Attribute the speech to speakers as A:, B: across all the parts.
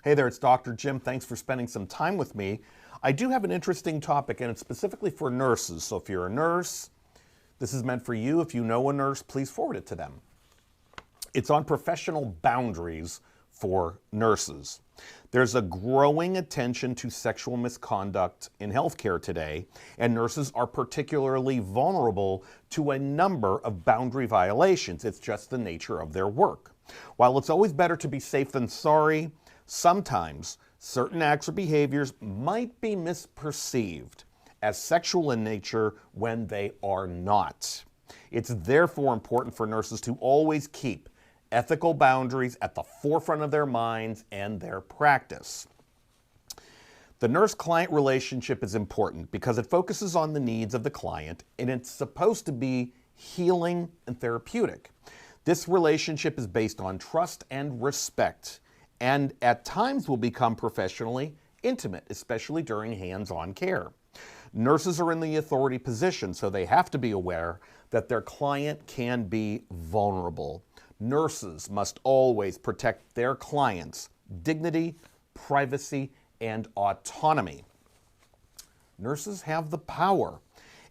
A: Hey there, it's Dr. Jim. Thanks for spending some time with me. I do have an interesting topic, and it's specifically for nurses. So if you're a nurse, this is meant for you. If you know a nurse, please forward it to them. It's on professional boundaries for nurses. There's a growing attention to sexual misconduct in healthcare today, and nurses are particularly vulnerable to a number of boundary violations. It's just the nature of their work. While it's always better to be safe than sorry, sometimes certain acts or behaviors might be misperceived as sexual in nature when they are not. It's therefore important for nurses to always keep ethical boundaries at the forefront of their minds and their practice. The nurse-client relationship is important because it focuses on the needs of the client, and it's supposed to be healing and therapeutic. This relationship is based on trust and respect, and at times will become professionally intimate, especially during hands-on care. Nurses are in the authority position, so they have to be aware that their client can be vulnerable. Nurses must always protect their clients' dignity, privacy, and autonomy. Nurses have the power,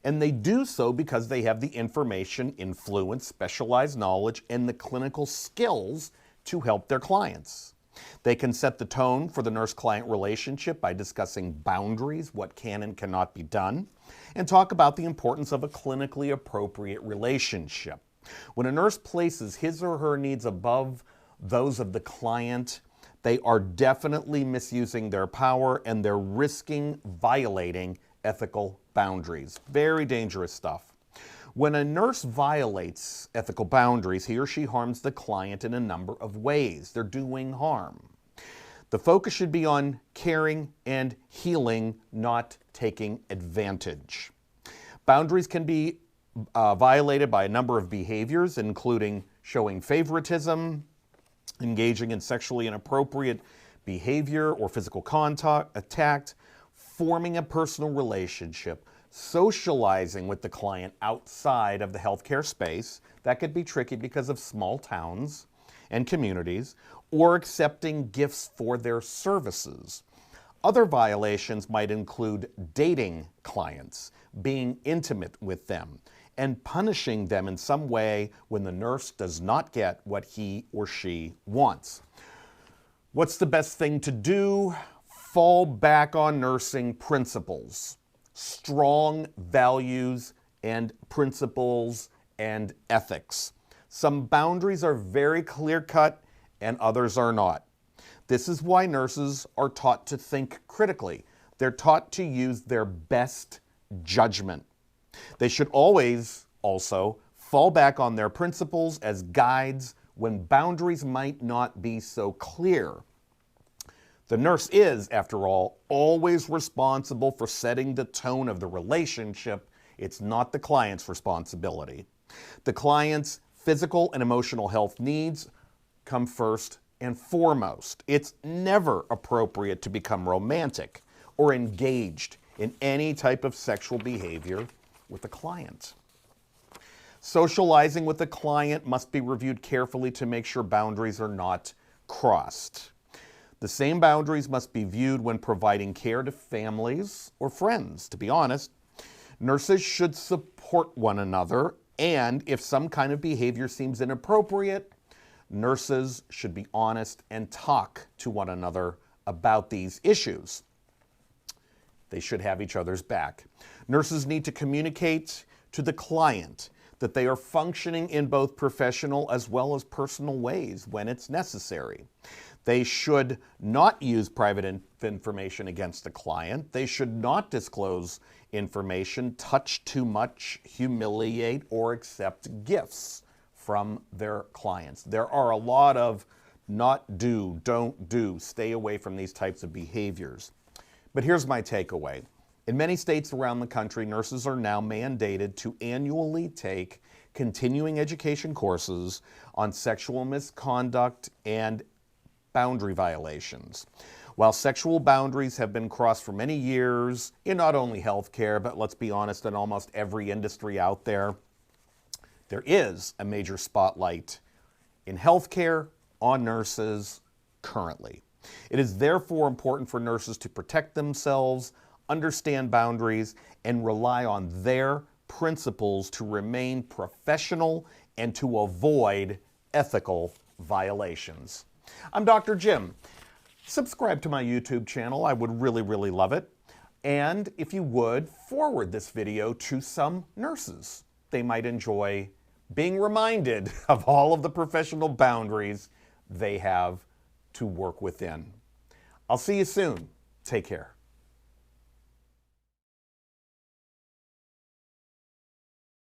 A: and they do so because they have the information, influence, specialized knowledge, and the clinical skills to help their clients. They can set the tone for the nurse-client relationship by discussing boundaries, what can and cannot be done, and talk about the importance of a clinically appropriate relationship. When a nurse places his or her needs above those of the client, they are definitely misusing their power and they're risking violating ethical boundaries. Very dangerous stuff. When a nurse violates ethical boundaries, he or she harms the client in a number of ways. They're doing harm. The focus should be on caring and healing, not taking advantage. Boundaries can be violated by a number of behaviors, including showing favoritism, engaging in sexually inappropriate behavior or physical contact, forming a personal relationship, socializing with the client outside of the healthcare space. That could be tricky because of small towns and communities, or accepting gifts for their services. Other violations might include dating clients, being intimate with them, and punishing them in some way when the nurse does not get what he or she wants. What's the best thing to do? Fall back on nursing principles, strong values and principles and ethics. Some boundaries are very clear-cut and others are not. This is why nurses are taught to think critically. They're taught to use their best judgment. They should always also fall back on their principles as guides when boundaries might not be so clear. The nurse is, after all, always responsible for setting the tone of the relationship. It's not the client's responsibility. The client's physical and emotional health needs come first and foremost. It's never appropriate to become romantic or engaged in any type of sexual behavior with the client. Socializing with the client must be reviewed carefully to make sure boundaries are not crossed. The same boundaries must be viewed when providing care to families or friends. To be honest, nurses should support one another, and if some kind of behavior seems inappropriate, nurses should be honest and talk to one another about these issues. They should have each other's back. Nurses need to communicate to the client that they are functioning in both professional as well as personal ways when it's necessary. They should not use private information against the client. They should not disclose information, touch too much, humiliate, or accept gifts from their clients. There are a lot of not do, don't do, stay away from these types of behaviors. But here's my takeaway. In many states around the country, nurses are now mandated to annually take continuing education courses on sexual misconduct and boundary violations. While sexual boundaries have been crossed for many years in not only healthcare, but let's be honest, in almost every industry out there, there is a major spotlight in healthcare on nurses currently. It is therefore important for nurses to protect themselves, understand boundaries, and rely on their principles to remain professional and to avoid ethical violations. I'm Dr. Jim. Subscribe to my YouTube channel. I would really love it. And if you would, forward this video to some nurses. They might enjoy being reminded of all of the professional boundaries they have to work within. I'll see you soon. Take care.